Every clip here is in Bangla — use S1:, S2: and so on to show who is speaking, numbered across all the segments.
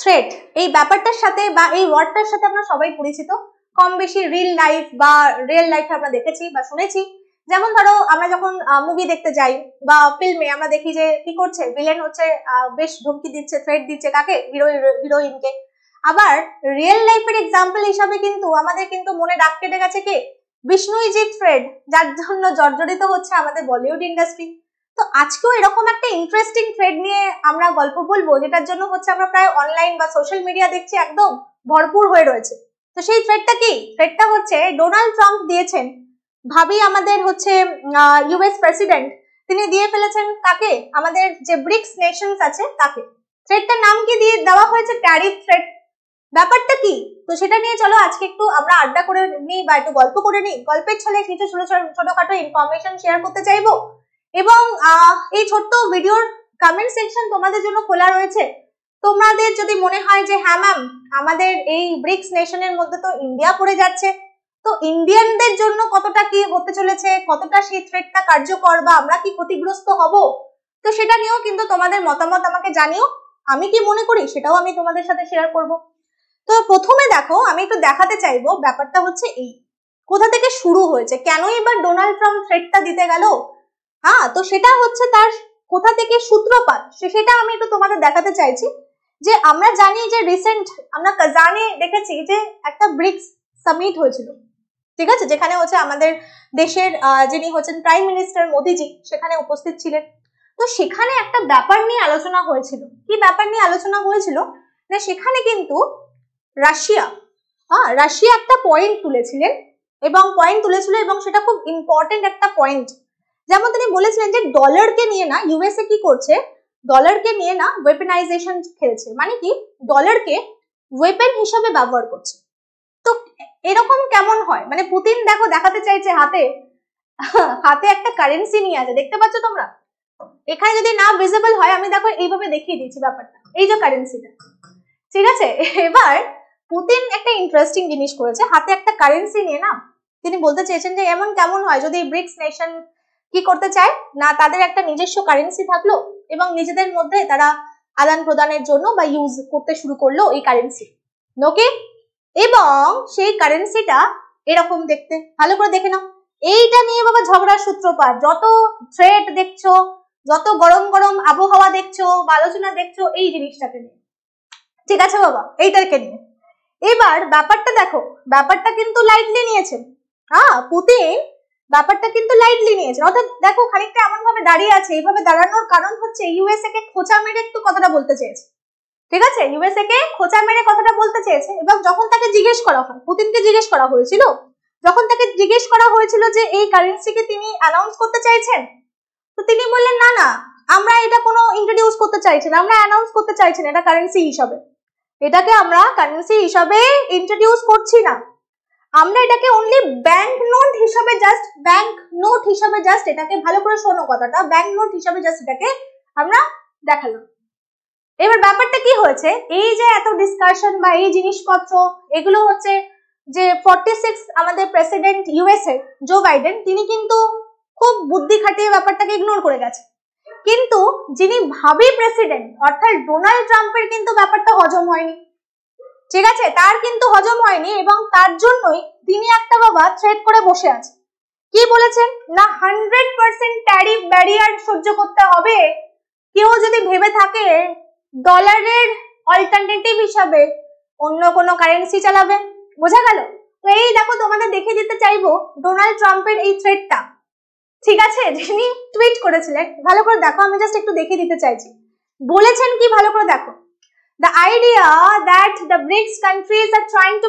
S1: থ্রেট এই ব্যাপারটার সাথে বা এই ওয়ার্ডটার সাথে আমরা সবাই পরিচিত, কম বেশি রিয়েল লাইফে আমরা দেখেছি বা শুনেছি। যেমন ধরো আমরা যখন মুভি দেখতে যাই বা ফিল্মে আমরা দেখি যে কি করছে, ভিলেন হচ্ছে বেশ ধমকি দিচ্ছে, থ্রেট দিচ্ছে কাকে, হিরোইনকে। আবার রিয়েল লাইফের এক্সাম্পল হিসাবে কিন্তু আমাদের কিন্তু মনে দাগ কেটে গেছে কে, বিষ্ণুইজিৎ ফ্রেড, যার জন্য জর্জরিত হচ্ছে আমাদের বলিউড ইন্ডাস্ট্রি। তো আজকেও এরকম একটা ইন্টারেস্টিং থ্রেড নিয়ে আমরা গল্প বলবো, যেটার জন্য হচ্ছে আমরা প্রায় অনলাইন বা সোশ্যাল মিডিয়া দেখছি একদম ভরপুর হয়ে রয়েছে। তো সেই থ্রেডটা কি? থ্রেডটা হচ্ছে ডোনাল্ড ট্রাম্প দিয়েছেন, ভাবি আমাদের হচ্ছে ইউএস প্রেসিডেন্ট, তিনি দিয়ে ফেলেছেন কাকে, আমাদের যে ব্রিক্স নেশনস আছে তাকে। থ্রেডটার নাম কি দিয়ে দেওয়া হয়েছে? Tariff thread. ব্যাপারটা কি? তো সেটা নিয়ে চলো আজকে একটু আমরা আড্ডা করে নিই বা একটু গল্প করে নিই। গল্পের ছলে কিছু ছোটখাটো ইনফরমেশন শেয়ার করতে চাইবো এবং এই ছোট্ট ভিডিওর কমেন্ট সেকশন তোমাদের জন্য খোলা রয়েছে। তোমাদের যদি মনে হয় যে হ্যাঁ ম্যাম, আমাদের এই ব্রিক্স নেশনের মধ্যে তো ইন্ডিয়া পড়ে যাচ্ছে, তো ইন্ডিয়ানদের জন্য কতটা কি হতে চলেছে, কতটা সেই থ্রেটটা কার্যকর বা আমরা কি ক্ষতিগ্রস্ত হব, তো সেটা নিয়েও কিন্তু তোমাদের মতামত আমাকে জানিও। আমি কি মনে করি সেটাও আমি তোমাদের সাথে শেয়ার করব। তো প্রথমে দেখো, আমি একটু দেখাতে চাইবো ব্যাপারটা হচ্ছে এই, কোথা থেকে শুরু হয়েছে, কেনই এবার ডোনাল্ড ট্রাম্প থ্রেটটা দিতে গেল। হ্যাঁ, তো সেটা হচ্ছে তার কোথা থেকে সূত্রপাত, সেটা আমি একটু তোমাদের দেখাতে চাইছি। যে আমরা জানি যে রিসেন্ট আমরা কাজানে দেখেছি যে একটা ব্রিক্স সামিট হয়েছিল, ঠিক আছে, যেখানে হচ্ছে আমাদের দেশের যিনি হচ্ছেন প্রাইম মিনিস্টার মোদিজি সেখানে উপস্থিত ছিলেন। তো সেখানে একটা ব্যাপার নিয়ে আলোচনা হয়েছিল। কি ব্যাপার নিয়ে আলোচনা হয়েছিল? না সেখানে কিন্তু রাশিয়া একটা পয়েন্ট তুলেছিলেন এবং সেটা খুব ইম্পর্টেন্ট একটা পয়েন্ট। যেমন তিনি বলেছিলেন যে ডলারকে নিয়ে না ইউএসএ কি করছে, ডলারকে নিয়ে না ওয়েপেনাইজেশন খেলছে, মানে কি ডলারকে ওয়েপেন হিসেবে ব্যবহার করছে। তো এরকম কেমন হয়, মানে পুতিন দেখো দেখাতে চাইছে হাতে একটা কারেন্সি নিয়ে আছে, দেখতে পাচ্ছ তোমরা এখানে, যদি না ভিজিবল হয় আমি দেখো এইভাবে দেখিয়ে দিচ্ছি ব্যাপারটা, এই যে কারেন্সিটা, ঠিক আছে। এবার পুতিন একটা ইন্টারেস্টিং জিনিস করেছে, হাতে একটা কারেন্সি নিয়ে না তিনি বলতে চেয়েছেন যে এমন কেমন হয় যদি ব্রিক্স নেশন কি করতে চায় না, তাদের একটা নিজস্ব কারেন্সি থাকলো এবং নিজেদের মধ্যে তারা আদান প্রদানের জন্য বা ইউজ করতে শুরু করলো এই কারেন্সি, ওকে। এবং সেই কারেন্সিটা এরকম দেখতে, ভালো করে দেখে নাও। এইটা নিয়ে বাবা ঝগড়ার সূত্রপাত, যত থ্রেট দেখছো, যত গরম গরম আবহাওয়া দেখছো বা আলোচনা দেখছো এই জিনিসটাকে নিয়ে, ঠিক আছে বাবা, এইটাকে নিয়ে। এবার ব্যাপারটা দেখো, ব্যাপারটা কিন্তু লাইটলি নিয়েছেন, পুতিন ব্যাপারটা কিন্তু লাইটলি নিয়েছেন। অর্থাৎ দেখো খানিকটা এমন ভাবে দাঁড়িয়ে আছে, এইভাবে দাঁড়ানোর কারণ হচ্ছে ইউএসএ কে খোঁচা মেরে একটু কথাটা বলতে চেয়েছে, ঠিক আছে, ইউএসএ কে খোঁচা মেরে কথাটা বলতে চেয়েছে। এবং যখন তাকে জিজ্ঞেস করা হয়, পুতিনকে জিজ্ঞেস করা হয়েছিল, যখন তাকে জিজ্ঞেস করা হয়েছিল যে এই কারেন্সিকে তিনি অ্যানাউন্স করতে চাইছেন, তো তিনি বললেন না না, আমরা এটা কোনো ইন্ট্রোডিউস করতে চাইছি না, আমরা অ্যানাউন্স করতে চাইছি না, এটা কারেন্সি হিসাবে, এটাকে আমরা কারেন্সি হিসাবে ইন্ট্রোডিউস করছি না, আমরা এটাকে অনলি ব্যাংক নোট হিসাবে জাস্ট এটাকে, ভালো করে শোনো কথাটা, ব্যাংক নোট হিসাবে জাস্ট এটাকে আমরা দেখালাম। এবার ব্যাপারটা কি হয়েছে, এই যে এত ডিসকাশন বা এই জিনিসপত্র, এগুলো হচ্ছে যে 46 আমাদের প্রেসিডেন্ট ইউএসএ জো বাইডেন, তিনি কিন্তু খুব বুদ্ধি খাটিয়ে ব্যাপারটাকে ইগনোর করে গেছে। কিন্তু যিনি ভাবি প্রেসিডেন্ট অর্থাৎ ডোনাল্ড ট্রাম্পের কিন্তু ব্যাপারটা হজম হয়নি, ঠিক আছে, তার কিন্তু হজম হয়নি এবং তার জন্যই তিনি একটা বাবা থ্রেট করে বসে আছে। কি বলেছেন না 100% ট্যারিফ ব্যারিয়ার সহ্য করতে হবে, কেউ যদি ভেবে থাকে ডলারের অল্টারনেটিভ হিসাবে অন্য কোনো কারেন্সি চালাবে, বোঝা গেল। তো এই দেখো তোমাদের দেখিয়ে দিতে চাইবো ডোনাল্ড ট্রাম্পের এই থ্রেটটা, ঠিক আছে, যিনি টুইট করেছিলেন, ভালো করে দেখো, আমি জাস্ট একটু দেখিয়ে দিতে চাইছি বলেছেন কি, ভালো করে দেখো। The idea that the BRICS countries are trying to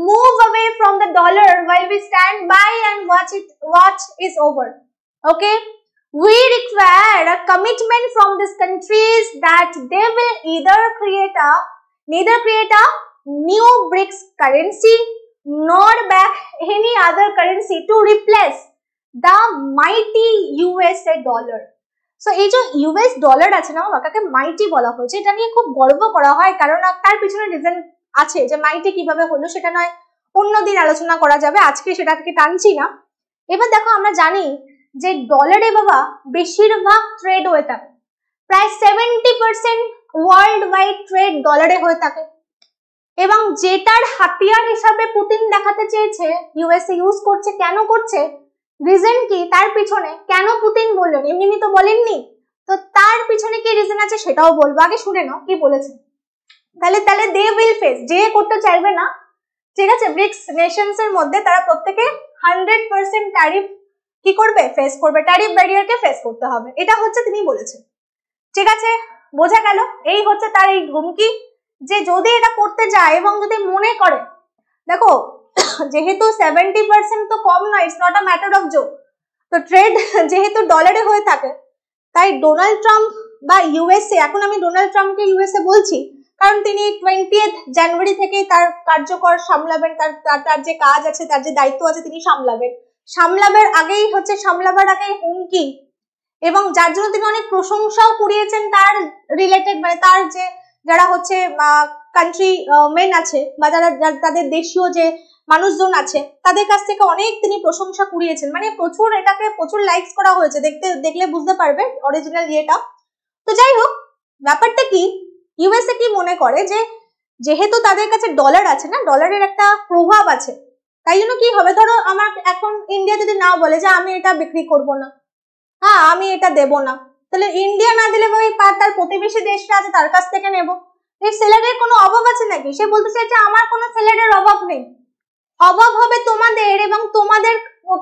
S1: move away from the dollar while we stand by and watch is over. Okay, we require a commitment from these countries that they will neither create a new BRICS currency nor back any other currency to replace the mighty USA dollar. So এই যে ইউএস ডলার আছে না কাকে মাইটি বলা হয়েছে, এটা নিয়ে খুব গর্ব করা হয়, কারণ তার পিছনে রিজন আছে যে মাইটি কিভাবে হলো সেটা নয় অন্যদিন আলোচনা করা যাবে, আজকে সেটাকে টানছি না। এবার দেখো আমরা জানি যে ডলারে বাবা বেশিরভাগ ট্রেড হয়ে থাকে, প্রায় 70% ওয়ার্ল্ড ওয়াইড ট্রেড ডলারে হয়ে থাকে এবং যেটার হাতিয়ার হিসাবে পুতিন দেখাতে চেয়েছে ইউএসএ ইউজ করছে। কেন করছে, রিজন কি তার পিছনে, কেন পুতিন বললেন, এমনি তো বলেননি, তো তার পিছনে কি রিজন আছে সেটাও বলবো। আগে শুনে নাও কি বলেছে। তাহলে দে উইল ফেস, যে করতে চাইবে না, ঠিক আছে, ব্রিক্স নেশনস এর মধ্যে তারা প্রত্যেকে 100% ট্যারিফ কি করবে, ফেস করবে, ট্যারিফ ব্যারিয়ারকে ফেস করতে হবে, এটা হচ্ছে তিনি বলেছেন। ঠিক আছে, বোঝা গেল। এই হচ্ছে তার এই ধমকি, যে যদি এটা করতে যায় এবং যদি মনে করে, দেখো যেহেতু 70% তো কম নয়, it's not a matter of joke, তো ট্রেড যেহেতু ডলারে হয়ে থাকে, তাই ডোনাল্ড ট্রাম্প বা ইউএসএ, এখন আমি ডোনাল্ড ট্রাম্পকে ইউএসএ বলছি কারণ তিনি 20 জানুয়ারি থেকে তার কার্যকর সামলাবেন, তার যে কাজ আছে, তার যে দায়িত্ব আছে তিনি সামলাবার আগেই হুমকি, এবং যার জন্য তিনি অনেক প্রশংসাও কুড়িয়েছেন তার রিলেটেড, মানে তার যে যারা হচ্ছে কান্ট্রি মেন আছে বা যারা তাদের দেশীয় যে মানুষজন আছে তাদের কাছ থেকে অনেক তিনি প্রশংসা কুড়িয়েছেন, মানে এটাকে প্রচুর লাইকস করা হয়েছে, দেখলে বুঝতে পারবে অরিজিনাল ইয়েটা। তো যাই হোক, ব্যাপারটা কি, ইউএসএ কি মনে করে যে যেহেতু তাদের কাছে ডলার আছে না, ডলারের একটা প্রভাব আছে, তাই জন্য কি হবে, ধরো আমার এখন ইন্ডিয়া যদি না বলে যে আমি এটা বিক্রি করব না, হ্যাঁ আমি এটা দেব না, তাহলে ইন্ডিয়া না দিলে ওই তার প্রতিবেশী দেশটা আছে তার কাছ থেকে নেব। এই সেলারের কোনো অভাব আছে নাকি, সে বলতে চাইছে আমার কোনো সেলারের অভাব নেই, অভাব হবে তোমাদের, এবং তোমাদের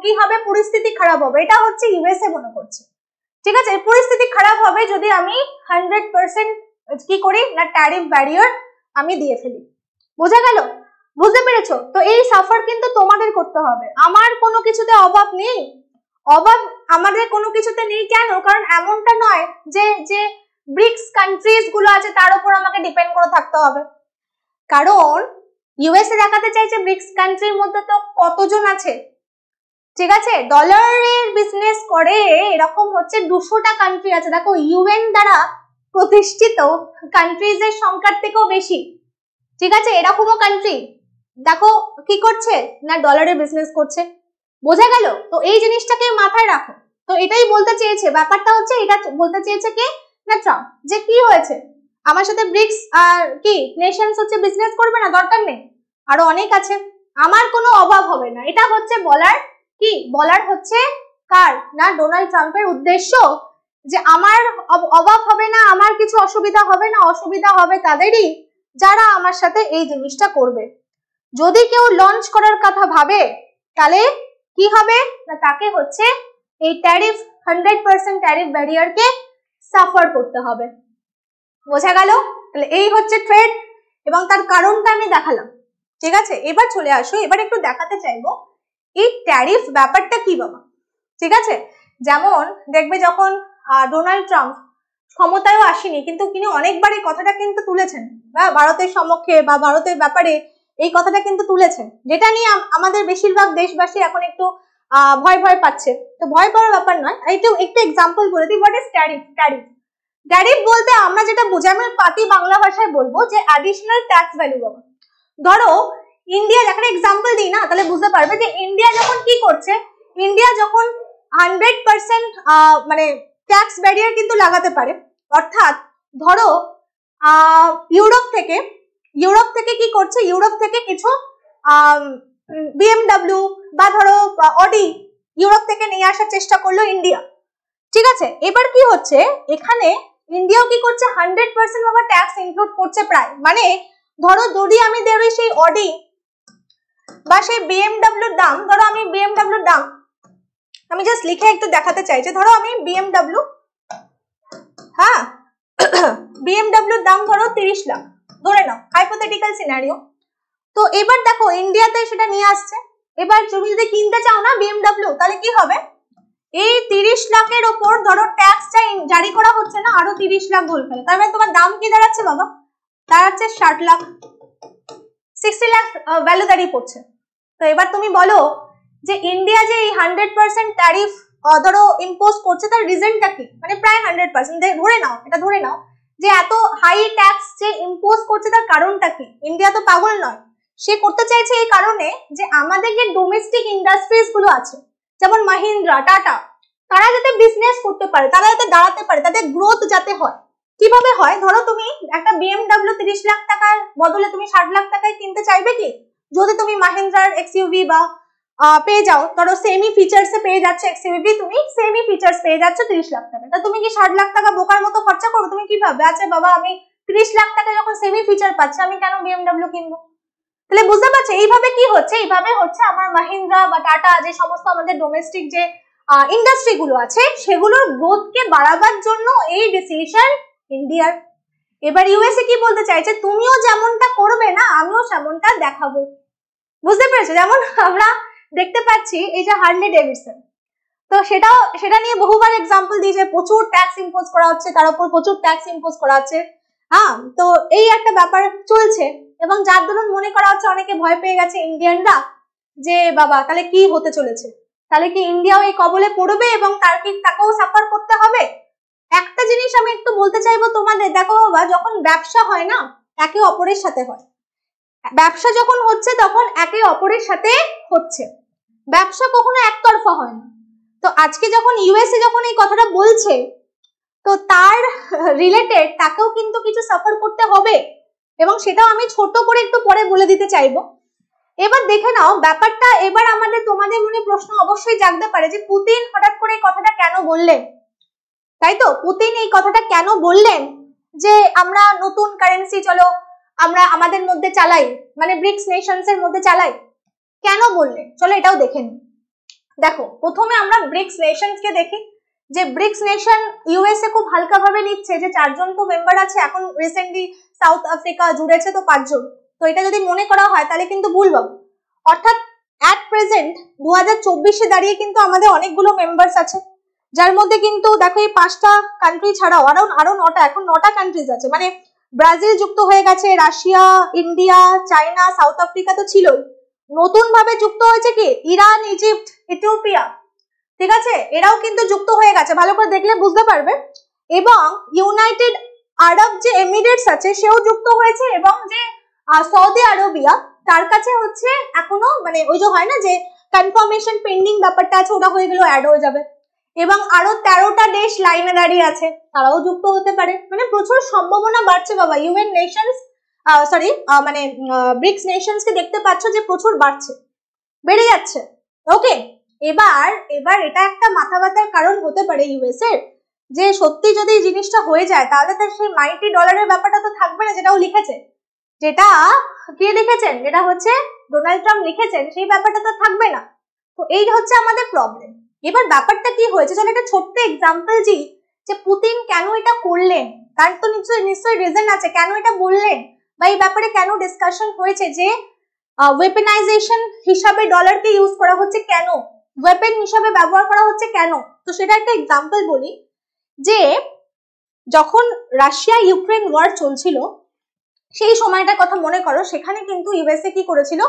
S1: কি হবে, পরিস্থিতি খারাপ হবে, এটা হচ্ছে ইউএসএ মনে করছে। ঠিক আছে, পরিস্থিতি খারাপ হবে যদি আমি 100% কি করি না, ট্যারিফ ব্যারিয়ার আমি দিয়ে ফেলি। বোঝা গেল, বুঝতে পেরেছো? তো এই সাফার কিন্তু তোমাদের করতে হবে, আমার কোনো কিছুতে অভাব নেই, অভাব আমাদের কোনো কিছুতে নেই। কেন, কারণ এমনটা নয় যে ব্রিক্স কান্ট্রিজ গুলো আছে তার উপর আমাকে ডিপেন্ড করে থাকতে হবে, কারণ ইউএসএ দেখাতে চাইছে ব্রিক্স কান্ট্রির মধ্যে তো কতজন আছে, ঠিক আছে, ডলারের বিজনেস করে এরকম হচ্ছে 200টা কান্ট্রি আছে। দেখো ইউএন দ্বারা প্রতিষ্ঠিত কান্ট্রিজ এর সংখ্যার থেকেও বেশি, ঠিক আছে, এরকমও কান্ট্রি দেখো কি করছে না, ডলারের বিজনেস করছে। বোঝা গেল? তো এই জিনিসটাকে মাথায় রাখো। তো এটাই বলতে চেয়েছে, ব্যাপারটা হচ্ছে এটা বলতে চেয়েছে কে না, ট্রাম্প, যে কি হয়েছে আমার সাথে ব্রিক্স আর কি নেশনস হচ্ছে বিজনেস করবে না, দরকার নেই, আরো অনেক আছে, আমার কোনো অভাব হবে না। এটা হচ্ছে বলার হচ্ছে কার না, ডোনাল্ড ট্রাম্পের উদ্দেশ্য, যে আমার অভাব হবে না, আমার কিছু অসুবিধা হবে না, অসুবিধা হবে তাদেরই যারা আমার সাথে এই জিনিসটা করবে। যদি কেউ লঞ্চ করার কথা ভাবে তাহলে কি হবে না, তাকে হচ্ছে এই ট্যারিফ 100% ট্যারিফ ব্যারিয়ারকে সাফার করতে হবে। বোঝা গেল? তাহলে এই হচ্ছে ট্রেড এবং তার কারণটা আমি দেখালাম। ঠিক আছে, এবার চলে আসো, এবার একটু দেখাতে চাইবো এই ট্যারিফ ব্যাপারটা কি বাবা। ঠিক আছে, যেমন দেখবে যখন ডোনাল্ড ট্রাম্প ক্ষমতায়ও আসেনি, কিন্তু তিনি অনেকবার এই কথাটা কিন্তু তুলেছেন, ভারতের সমক্ষে বা ভারতের ব্যাপারে এই কথাটা কিন্তু তুলেছেন, যেটা নিয়ে আমাদের বেশিরভাগ দেশবাসী এখন একটু ভয় পাচ্ছে। তো ভয় পাওয়ার ব্যাপার নয়, একটু এক্সাম্পল বলে দিই। What is tariff? ট্যারিফ বলতে আমরা যেটা বুঝি, আমি পাতি বাংলা ভাষায় বলবো যে অ্যাডিশনাল ট্যাক্স ভ্যালু বাবা। ধরো ইন্ডিয়া, যখন এক্সাম্পল দিই না তাহলে বুঝতে পারবে যে ইন্ডিয়া যখন কি করছে, ইন্ডিয়া যখন 100% মানে ট্যাক্স ব্যারিয়ার কিন্তু লাগাতে পারে, অর্থাৎ ধরো ইউরোপ থেকে কি করছে, ইউরোপ থেকে কিছু BMW বা ধরো অডি ইউরোপ থেকে নিয়ে আসার চেষ্টা করলো ইন্ডিয়া। ঠিক আছে, এবার কি হচ্ছে, এখানে ইন্ডিয়াও কি করছে, 100% বাবা ট্যাক্স ইনক্লুড করছে প্রায়। মানে ধরো যদি আমি ধরি সেই অডি বা সেই BMW দাম, ধরো আমি BMW দাম আমি জাস্ট লিখে একটু দেখাতে চাই, যে ধরো আমি BMW, হ্যাঁ BMW দাম ধরো 30 লাখ ধরে নাও, হাইপোথেটিক্যাল সিনারিও। তো এবার দেখো ইন্ডিয়াতে সেটা নিয়ে আসছে, এবার তুমি যদি কিনতে চাও না BMW, তাহলে কি হবে, এই 30 লাখের ওপর ধরো ট্যাক্সটা জারি করা হচ্ছে না, আরো 30 লাখ ধরে ফেলে, তার মানে তোমার দাম কি দাঁড়াচ্ছে বাবা, দাঁড়াচ্ছে 60 লাখ, 60 লাখ ভ্যালু দাঁড়িয়ে পড়ছে। তো এবার তুমি বলো যে ইন্ডিয়া যে এই 100% ট্যারিফ ধরো ইম্পোজ করছে, তার রিজনটা কি, মানে প্রায় 100% ধরে নাও যে এত হাই ট্যাক্স যে ইম্পোজ করছে তার কারণটা কি। ইন্ডিয়া তো পাগল নয়, সে করতে চাইছে এই কারণে যে আমাদের যে ডোমেস্টিক ইন্ডাস্ট্রিজ গুলো আছে, যেমন মাহিন্দ্রা, টাটা, তারা যাতে বিজনেস করতে পারে, তারা যাতে দাঁড়াতে পারে, তাদের গ্রোথ যাতে হয়, কিভাবে হয়, ধরো তুমি একটা BMW 30 লাখ টাকার বদলে তুমি 60 লাখ টাকায় কিনতে চাইবে কি? যদি তুমি মাহিন্দ্রার XUV বা পেয়ে যাও, ধরো সেমি ফিচার্সে পেয়ে যাচ্ছ XUV, তুমি সেমি ফিচার্স পেয়ে যাচ্ছ 30 লাখ টাকা, তা তুমি কি 60 লাখ টাকা বোকার মতো খরচা করবে? তুমি কি ভাববে, আচ্ছা বাবা আমি 30 লাখ টাকা যখন সেমি ফিচার পাচ্ছি আমি কেন BMW কিনবো? তাহলে বুঝতে পারছো এইভাবে কি হচ্ছে? এইভাবে হচ্ছে আমার মাহিন্দ্রা বা টাটা যে সমস্ত আমাদের ডোমেস্টিক যে ইন্ডাস্ট্রি গুলো আছে সেগুলোর গ্রোথকে বাড়াবার জন্য এই ডিসিশন ইন্ডিয়ার। এবার ইউএসএ কি বলতে চাইছে, তুমিও যেমনটা করবে না আমিও সেমনটা দেখাবো। বুঝতে পেরেছো? যেমন আমরা দেখতে পাচ্ছি এই যে হার্লে ডেভিডসন, তো সেটা নিয়ে বহুবার এক্সাম্পল দিয়ে যে প্রচুর ট্যাক্স ইম্পোজ করা হচ্ছে, তার উপর প্রচুর ট্যাক্স ইম্পোজ করা হচ্ছে। তো এই একটা ব্যাপার চলছে এবং যার দরুন মনে করা হচ্ছে অনেকে ভয় পেয়ে গেছে ইন্ডিয়ানরা যে বাবা তাহলে কি হতে চলেছে, তাহলে কি ইন্ডিয়াও এই কবলে পড়বে এবং তাকেও সাফার করতে হবে। একটা জিনিস আমি একটু বলতে চাইবো তোমাদের, দেখো বাবা যখন ব্যবসা হয় না একে অপরের সাথে হয়, ব্যবসা যখন হচ্ছে তখন একে অপরের সাথে হচ্ছে, ব্যবসা কখনো একতরফা হয় না। তো আজকে যখন ইউএসএ যখন এই কথাটা বলছে তো তার রিলেটেড তাকেও কিন্তু কিছু সাফার করতে হবে এবং সেটাও আমি ছোট করে একটু পরে বলে দিতে চাইবো। এবার দেখে নাও ব্যাপারটা, এবার আমাদের তোমাদের মনে প্রশ্ন অবশ্যই জাগতে পারে যে পুতিন হঠাৎ করে এই কথাটা কেন বললেন, তাই তো? পুতিন এই কথাটা কেন বললেন যে আমরা নতুন কারেন্সি চলো আমরা আমাদের মধ্যে চালাই, মানে ব্রিক্স নেশনস এর মধ্যে চালাই, কেন বললেন চলো এটাও দেখে নিই। দেখো প্রথমে আমরা ব্রিক্স নেশনস কে দেখি, যে ব্রিক্স নেশন ইউএসএ খুব হালকা ভাবে নিচ্ছে যে 4 জন তো মেম্বার আছে, এখন রিসেন্টলি সাউথ আফ্রিকা জুড়েছে তো 5 জন, তো এটা যদি মনে করা হয় তাহলে কিন্তু ভুল পাবো। অর্থাৎ অ্যাট প্রেজেন্ট 2024-এ দাঁড়িয়ে কিন্তু আমাদের অনেকগুলো মেম্বার্স আছে, যার মধ্যে কিন্তু দেখো এই 5টা কান্ট্রি ছাড়াও আরো 9টা, এখন 9টা কান্ট্রিজ আছে, মানে ব্রাজিল যুক্ত হয়ে গেছে, Russia, India, China, south Africa তো ছিলই, নতুন ভাবে যুক্ত হয়েছে কি ইরান, ইজিপ্ট, ইথিওপিয়া, ঠিক আছে, এরাও কিন্তু যুক্ত হয়ে গেছে, ভালো করে দেখলে বুঝতে পারবে। এবং ইউনাইটেড আরব যে এমিরেটস আছে সেও যুক্ত হয়েছে, এবং যে সৌদি আরবিয়া তার কাছে হচ্ছে এখনো মানে ওই যে হয় না যে কনফার্মেশন পেন্ডিং ব্যাপারটা আছে, ওটা হয়ে গেল অ্যাড হয়ে যাবে। এবং আরো 13টা দেশ লাইনে দাঁড়িয়ে আছে, তারাও যুক্ত হতে পারে, মানে প্রচুর সম্ভাবনা বাড়ছে বাবা। ইউএন নেশনস মানে ব্রিক্স নেশনস কে দেখতে পাচ্ছ যে প্রচুর বাড়ছে, বেড়ে যাচ্ছে। ওকে, এবার এটা একটা মাথা ব্যথার কারণ হতে পারে ইউএস এর, যে সত্যি যদি এই জিনিসটা হয়ে যায় তাহলে তার সেই মাইটি ডলারের ব্যাপারটা তো থাকবে না, যেটাও লিখেছে, যেটা কে লিখেছেন, যেটা হচ্ছে ডোনাল্ড ট্রাম্প লিখেছেন, সেই ব্যাপারটা তো থাকবে না। তো এই হচ্ছে আমাদের প্রবলেম। এবার ব্যাপারটা কি হয়েছে, চলো একটা ছোট্ট এক্সাম্পল দিই যে পুতিন কেন এটা করলেন, তার তো নিশ্চয়ই রিজন আছে কেন এটা বললেন, বা এই ব্যাপারে কেন ডিসকাশন হয়েছে, যে ওয়েপেনাইজেশন হিসাবে ডলারকে ইউজ করা হচ্ছে কেন, ওয়েপেন হিসাবে ব্যবহার করা হচ্ছে কেন। তো সেটা একটা এক্সাম্পল বলি, যে যখন রাশিয়া ইউক্রেন ওয়ার চলছিল সেই সময়টার কথা মনে করো, সেখানে কিন্তু ইউএসএ কি করেছিল,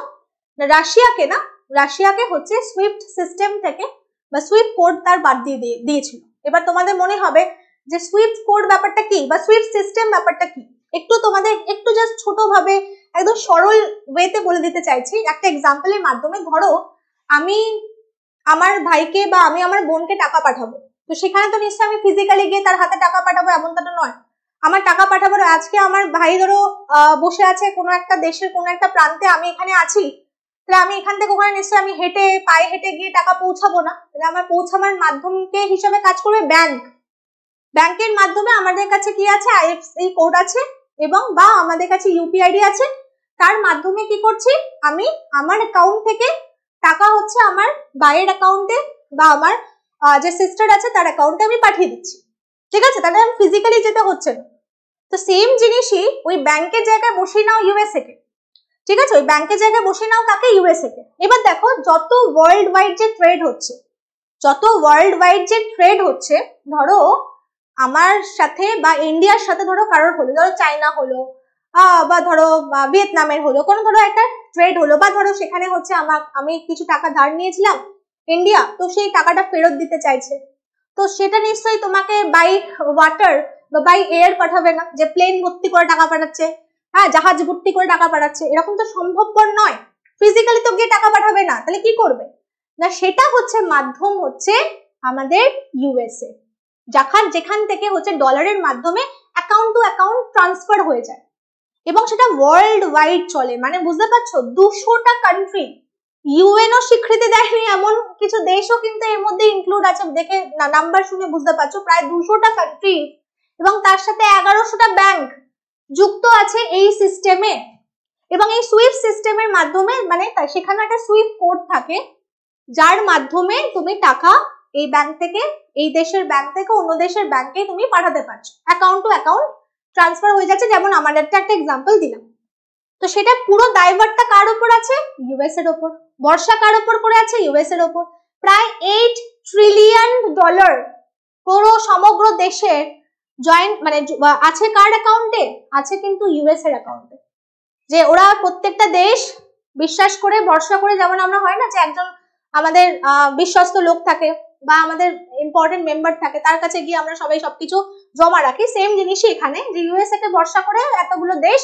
S1: রাশিয়াকে হচ্ছে সুইফট সিস্টেম থেকে বা সুইফট কোড তার বাদ দিয়ে দিয়েছিল। এবার তোমাদের মনে হবে যে সুইফট কোড ব্যাপারটা কি বা সুইফট সিস্টেম ব্যাপারটা কি, একটু তোমাদের একটু জাস্ট ছোট ভাবে একদম সরল ওয়েতে বলে দিতে চাইছি একটা এক্সাম্পলের মাধ্যমে। ধরো আমি আমার ভাইকে বা আমি আমার বোনকে টাকা পাঠাবো, তো সেখানে তো নিশ্চয়ই আমি ফিজিক্যালি গিয়ে তার হাতে টাকা পাঠাবো এমনটা তো নয়, আমার টাকা পাঠাবো। আজকে আমার ভাই ধরো বসে আছে কোনো একটা দেশের কোনো একটা প্রান্তে, আমি এখানে আছি, তাহলে আমি এখান থেকে ওখানে নিশ্চয়ই আমি পায়ে হেঁটে গিয়ে টাকা পৌঁছাবো না, তাহলে আমার পৌঁছাবার মাধ্যমকে হিসাবে কাজ করবে ব্যাংকের মাধ্যমে আমাদের কাছে কি আছে, আইএফএসসি কোড আছে এবং বা আমাদের কাছে ইউপিআইডি আছে, তার মাধ্যমে কি করছি আমি আমার অ্যাকাউন্ট থেকে টাকা হচ্ছে আমার ভাইয়ের অ্যাকাউন্টে বা আমার যে সিস্টার আছে তার অ্যাকাউন্টে আমি পাঠিয়ে দিচ্ছি, ঠিক আছে, তাহলে আমি ফিজিক্যালি যেতে হচ্ছে না। তো সেম জিনিসই ওই ব্যাংকের জায়গায় বসিয়ে নাও ইউএসএ কে, ঠিক আছে, ওই ব্যাংকের জায়গায় বসিয়ে নাও কাকে, ইউএসএ কে। এবার দেখো যত ওয়ার্ল্ড ওয়াইড যে ট্রেড হচ্ছে, ধরো আমার সাথে বা ইন্ডিয়ার সাথে ধরো কারোর হলো, ধরো চায়না হলো বা ধরো ভিয়েতনামের হলো, কোনো ধরো একটা ট্রেড হলো, বা ধরো সেখানে হচ্ছে আমি কিছু টাকা ধার নিয়েছিলাম ইন্ডিয়া, তো সেই টাকাটা ফেরত দিতে চাইছে, তো সেটা নিশ্চয়ই তোমাকে বাই ওয়াটার বা বাই এয়ার পাঠাবে না, যে প্লেন ভর্তি করে টাকা পাঠাচ্ছে, হ্যাঁ জাহাজ ভর্তি করে টাকা পাঠাচ্ছে, এরকম তো সম্ভবপর নয়, ফিজিক্যালি তো গিয়ে টাকা পাঠাবে না, তাহলে কি করবে না, সেটা হচ্ছে মাধ্যম হচ্ছে আমাদের ইউএসএ। যেখান থেকে হচ্ছে ডলারের মাধ্যমে অ্যাকাউন্ট টু অ্যাকাউন্ট ট্রান্সফার হয়ে যায়, এবং সেটা ওয়ার্ল্ড ওয়াইড চলে। মানে বুঝতে পারছো, 200টা কান্ট্রি, ইউএনও স্বীকৃতি দেয়নি এমন কিছু দেশও কিন্তু এর মধ্যে ইনক্লুড আছে। দেখে নাম্বার শুনে বুঝতে পারছো, প্রায় 200টা কান্ট্রি এবং তার সাথে 1100টা ব্যাংক যুক্ত আছে এই সিস্টেমে। এবং এই সুইফট সিস্টেমের মাধ্যমে মানে সেখানে একটা সুইফট কোড থাকে, যার মাধ্যমে তুমি টাকা এই ব্যাংক থেকে, এই দেশের ব্যাংক থেকে অন্য দেশের ব্যাংকে তুমি পাঠাতে পারছো, অ্যাকাউন্ট টু অ্যাকাউন্ট ট্রান্সফার হয়ে যাচ্ছে। যেমন আমাদের একটা এক্সাম্পল দিলাম। তো সেটা পুরো দায়ভারটা কার উপর আছে? ইউএস এর উপর। বর্ষা কার উপর করে আছে? ইউএস এর উপর। প্রায় $8 ট্রিলিয়ন পুরো সমগ্র দেশের জয়েন্ট মানে আছে কার অ্যাকাউন্টে? আছে কিন্তু ইউএস এর অ্যাকাউন্টে। যে ওরা প্রত্যেকটা দেশ বিশ্বাস করে ভরসা করে, যেমন আমরা হয় না যে একজন আমাদের বিশ্বস্ত লোক থাকে বা আমাদের ইম্পর্টেন্ট মেম্বার থাকে, তার কাছে গিয়ে আমরা সবাই সবকিছু জমা রাখি, সেম জিনিসই এখানে, যে ইউএসএ কে ভরসা করে এতগুলো দেশ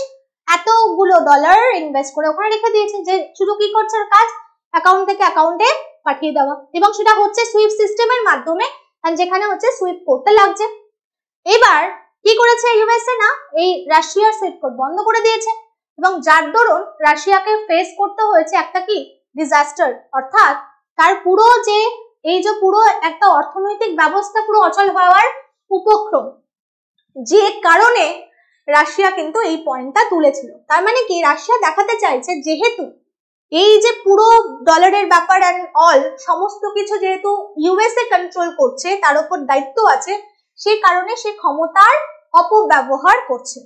S1: এতগুলো ডলার ইনভেস্ট করে ওখানে রেখে দিয়েছে, যে শুধু কি করছে কাজ? অ্যাকাউন্ট থেকে অ্যাকাউন্টে পাঠিয়ে দেওয়া। এবং সেটা হচ্ছে সুইফট সিস্টেমের মাধ্যমে, যেখানে হচ্ছে সুইফট কোডটা লাগছে। এবার কি করেছে ইউএসএ? না, এই রাশিয়ার সুইফট কোড বন্ধ করে দিয়েছে, এবং যার দরুন রাশিয়াকে ফেস করতে হয়েছে একটা কি ডিজাস্টার, অর্থাৎ তার পুরো যে এই যে পুরো একটা অর্থনৈতিক ব্যবস্থা পুরো অচল হওয়ার উপক্রম, যে কারণে রাশিয়া কিন্তু এই পয়েন্টটা তুলেছিল। তার মানে কি, রাশিয়া দেখাতে চাইছে যেহেতু এই যে পুরো ডলারের ব্যাপার অ্যান্ড অল সমস্ত কিছু যেহেতু ইউএসএ কন্ট্রোল করছে, তার উপর দায়িত্ব আছে, সেই কারণে সে ক্ষমতার অপব্যবহার করছে।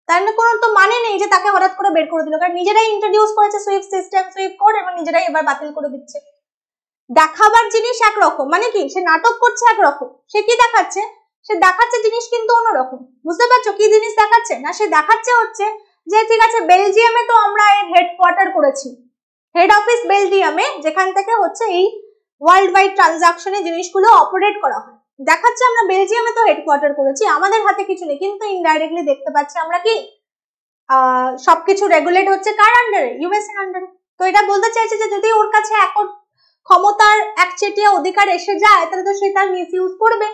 S1: তার কোনো তো মানে নেই যে তাকে হঠাৎ করে বের করে দিল, কারণ নিজেরাই ইন্ট্রোডিউস করেছে সুইফট সিস্টেম, সুইফট কোড, এবং নিজেরাই এবার বাতিল করে দিচ্ছে। দেখাবার জিনিস একরকম, মানে কি সে নাটক করছে একরকম, সে কি দেখাচ্ছে? সে দেখাচ্ছে জিনিস কিন্তু অন্যরকম। বুঝতে পারছো কি জিনিস দেখাচ্ছে? না, সে দেখাচ্ছে হচ্ছে যে ঠিক আছে বেলজিয়ামে তো আমরা এর হেডকোয়ার্টার করেছি, হেড অফিস বেলজিয়ামে, যেখান থেকে হচ্ছে এই ওয়ার্ল্ড ওয়াইড ট্রানজাকশনে জিনিসগুলো অপারেট করা হয়। দেখাচ্ছে আমরা বেলজিয়ামে তো হেডকোয়ার্টার করেছি, আমাদের হাতে কিছু নেই, কিন্তু ইনডাইরেক্টলি দেখতে পাচ্ছি আমরা কি সবকিছু রেগুলেট হচ্ছে কার আন্ডারে? ইউএস এর আন্ডারে। তো এটা বলতে চাইছে যে যদি ওর কাছে ক্ষমতার একচেটিয়া অধিকার এসে যায়, তাহলে তো সে তার মিসইউজ করবে।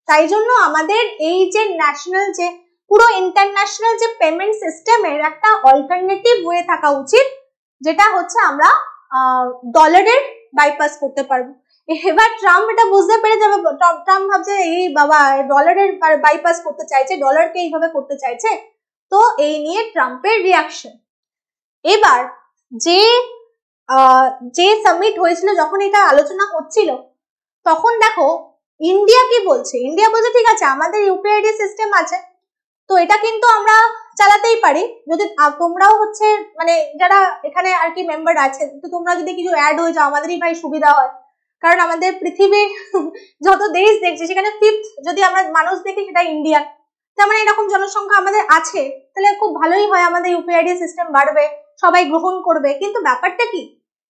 S1: তাই জন্য আমাদের এই যে ন্যাশনাল যে পুরো ইন্টারন্যাশনাল যে পেমেন্ট সিস্টেমের একটা অল্টারনেটিভ ওয়ে থাকা উচিত, যেটা হচ্ছে আমরা ডলারের বাইপাস করতে পারবো। এবার ট্রাম্প এটা বুঝতে পেরে যাবে। ট্রাম্প ভাবছে এই বাবা ডলারের বাইপাস করতে চাইছে, ডলারকে এইভাবে করতে চাইছে। তো এই নিয়ে ট্রাম্পের রিয়াকশন। এবার যে সামিট হয়েছিল, যখন এটা আলোচনা হচ্ছিল, তখন দেখো ইন্ডিয়া কি বলছে। ইন্ডিয়া বলছে ঠিক আছে আমাদের ইউপিআইডি সিস্টেম আছে, তো এটা কিন্তু আমরা চালাতেই পারি, যদি তোমরাও হচ্ছে মানে যারা এখানে আর কি মেম্বার আছেন, তো তোমরা যদি কিছু অ্যাড হয়ে যাও আমাদেরই ভাই সুবিধা হয়। কারণ আমাদের পৃথিবীর যত দেশ দেখছি সেখানে 5th যদি আমরা মানুষ দেখি সেটা ইন্ডিয়া। তার মানে এরকম জনসংখ্যা আমাদের আছে, তাহলে খুব ভালোই হয়, আমাদের ইউপিআইডি সিস্টেম বাড়বে, সবাই গ্রহণ করবে। কিন্তু ব্যাপারটা কি,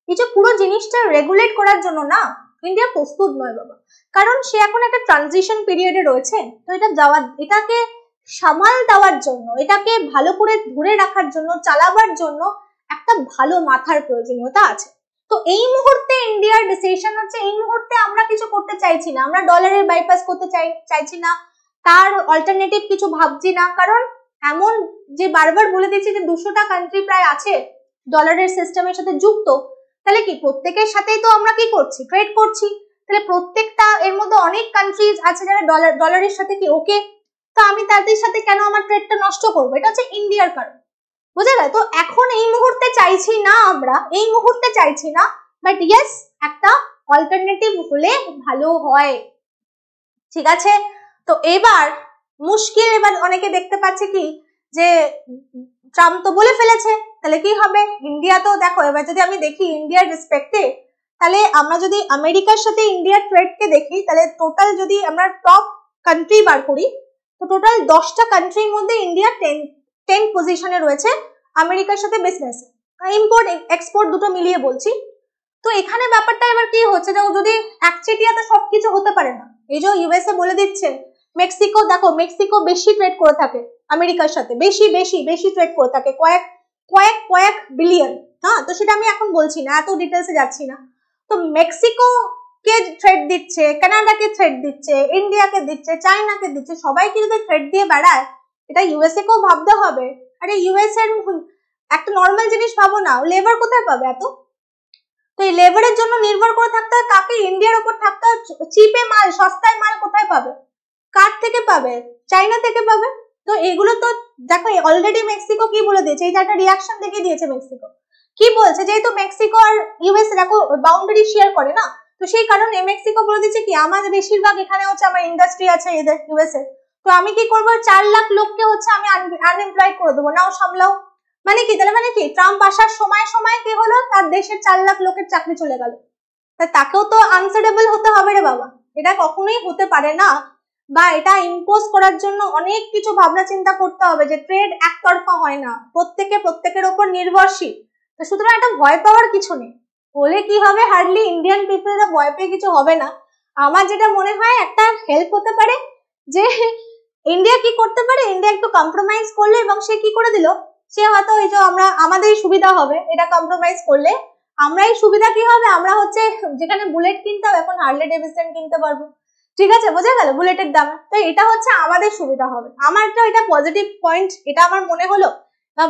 S1: এই যে পুরো জিনিসটা রেগুলেট করার জন্য না ইন্ডিয়া প্রস্তুত নয় বাবা, কারণ সে এখন একটা ট্রানজিশন পিরিয়ডে রয়েছে। তো এটাকে সামাল দেওয়ার জন্য, এটাকে ভালো করে ধরে রাখার জন্য, চালাবার জন্য একটা ভালো মাথার প্রয়োজনীয়তা আছে। তো এই মুহূর্তে ইন্ডিয়ার ডিসিশন হচ্ছে এই মুহূর্তে আমরা কিছু করতে চাইছি না, আমরা ডলারের বাইপাস করতে চাইছি না, তার অল্টারনেটিভ কিছু ভাবছি না। কারণ এমন যে বারবার বলে দিচ্ছি যে 200টা কান্ট্রি প্রায় আছে ডলারের সিস্টেমের সাথে যুক্ত, তাহলে কি প্রত্যেকের সাথেই তো আমরা কি করছি? ট্রেড করছি। তাহলে প্রত্যেকটা এর মধ্যে অনেক কান্ট্রিজ আছে যারা ডলারের সাথে কি ওকে, তো আমি তাদের সাথে কেন আমার ট্রেডটা নষ্ট করবো? এটা হচ্ছে ইন্ডিয়ার কারণ, বুঝে গেল? তো এখন এই মুহূর্তে চাইছি না, আমরা এই মুহূর্তে চাইছি না, বাট ইয়েস একটা অল্টারনেটিভ হলে ভালো হয়, ঠিক আছে? তো এবার মুশকিল, এবার অনেকে দেখতে পাচ্ছে কি যে ট্রাম্প তো বলে ফেলেছে, তাহলে কি হবে? ইন্ডিয়া তো দেখো, এবার যদি আমি দেখি ইন্ডিয়ার রেসপেক্টে, তাহলে আমরা যদি আমেরিকার সাথে ইন্ডিয়ার ট্রেডকে দেখি, তাহলে টোটাল যদি আমরা টপ কান্ট্রি বার করি, তো টোটাল 10টা কান্ট্রির মধ্যে ইন্ডিয়া 10 পজিশনে রয়েছে আমেরিকার সাথে বিজনেস, ইম্পোর্ট এক্সপোর্ট দুটো মিলিয়ে বলছি। তো এখানে ব্যাপারটা এবার কি হচ্ছে, যদি একচেটিয়াতে সবকিছু হতে পারে না। এই যে ইউএসএ বলে দিচ্ছে, মেক্সিকো দেখো, মেক্সিকো বেশি ট্রেড করে থাকে আমেরিকার সাথে, বেশি ট্রেড করে থাকে, কয়েক বিলিয়ন। হ্যাঁ, তো সেটা আমি এখন বলছি না, এত ডিটেলসে যাচ্ছি না। তো মেক্সিকো কে থ্রেট দিচ্ছে, কানাডাকে থ্রেট দিচ্ছে, ইন্ডিয়াকে দিচ্ছে, চায়নাকে দিচ্ছে, সবাইকে যদি থ্রেট দিয়ে বেড়ায়, এটা ইউএসএ কেও ভাবতে হবে। আরে ইউএস এর একটা নর্মাল জিনিস ভাবো না, লেবার কোথায় পাবে এত? তো এই লেবারের জন্য নির্ভর করে থাকতে হয় কাকে? ইন্ডিয়ার উপর থাকতে হয়। চিপে মাল, সস্তায় মাল কোথায় পাবে? কার থেকে পাবে? চাইনা থেকে পাবে। তো এগুলো তো দেখো অলরেডি মেক্সিকো কি বলে দিয়েছে, এই যে একটা রিয়াকশন দেখিয়ে দিয়েছে মেক্সিকো। কি বলছে, যেহেতু মেক্সিকো আর ইউএস দেখো বাউন্ডারি শেয়ার করে না, তো সেই কারণে মেক্সিকো বলে দিচ্ছে কি আমাদের বেশিরভাগ এখানে হচ্ছে আমার ইন্ডাস্ট্রি আছে এদের ইউএসএ, তো আমি কি করবো 4 লাখ লোককে হচ্ছে আমি আনএমপ্লয়েড করে দেবো, নাও সামলাও। মানে কি তাহলে, মানে কি ট্রাম্প আসার সময় সময় কি হলো, তার দেশের 4 লাখ লোকের চাকরি চলে গেল। তাকেও তো আনসারেবল হতে হবে রে বাবা, এটা কখনোই হতে পারে না। বা এটা ইম্পোজ করার জন্য অনেক কিছু ভাবনা চিন্তা করতে হবে, যে ট্রেড একতরফা হয় না, প্রত্যেকের উপর নির্ভরশীল। তো সুতরাং এটা ভয় পাওয়ার কিছু নেই। বলে কি হবে, হার্ডলি ইন্ডিয়ান পিপলরা ভয় পেয়ে কিছু হবে না। আমার যেটা মনে হয় একটা হেল্প হতে পারে, যে ইন্ডিয়া কি করতে পারে, ইন্ডিয়া একটু কম্প্রোমাইজ করলে, এবং সে কি করে দিল, সে হয়তো এই যে আমাদেরই সুবিধা হবে এটা কম্প্রোমাইজ করলে। আমরাই সুবিধা কি হবে, আমরা হচ্ছে যেখানে বুলেট কিনতে হবে এখন হার্লে ডেভিডসন কিনতে পারবো। ঠিক আছে, বোঝা গেল বুলেটের দাম। তো এটা হচ্ছে আমাদের সুবিধা হবে, আমার তো এটা পজিটিভ পয়েন্ট, এটা আমার মনে হলো।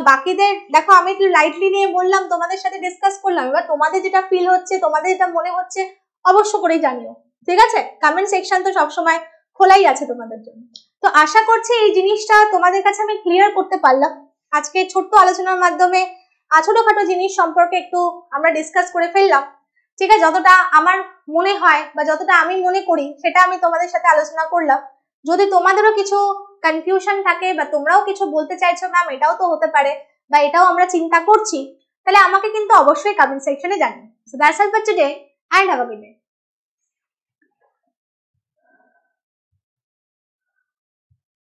S1: বাকিদের দেখো আমি একটু লাইটলি নিয়ে বললাম, তোমাদের সাথে ডিসকাস করলাম, এবার তোমাদের যেটা ফিল হচ্ছে, তোমাদের যেটা মনে হচ্ছে অবশ্য করেই জানিও। ঠিক আছে, কমেন্ট সেকশন তো সবসময় খোলাই আছে তোমাদের জন্য। তো আশা করছি এই জিনিসটা তোমাদের কাছে আমি ক্লিয়ার করতে পারলাম। আজকে ছোট্ট আলোচনার মাধ্যমে ছোটখাটো জিনিস সম্পর্কে একটু আমরা ডিসকাস করে ফেললাম। ঠিক আছে, যতটা আমার মনে হয় বা যতটা আমি মনে করি সেটা আমি তোমাদের সাথে আলোচনা করলাম। যদি তোমাদেরও কিছু কনফিউশন থাকে বা তোমরাও কিছু বলতে চাইছো ম্যাম এটাও তো হতে পারে বা এটাও আমরা চিন্তা করছি, তাহলে আমাকে কিন্তু অবশ্যই কমেন্ট সেকশনে জানিও। So that's all for today and have a good day.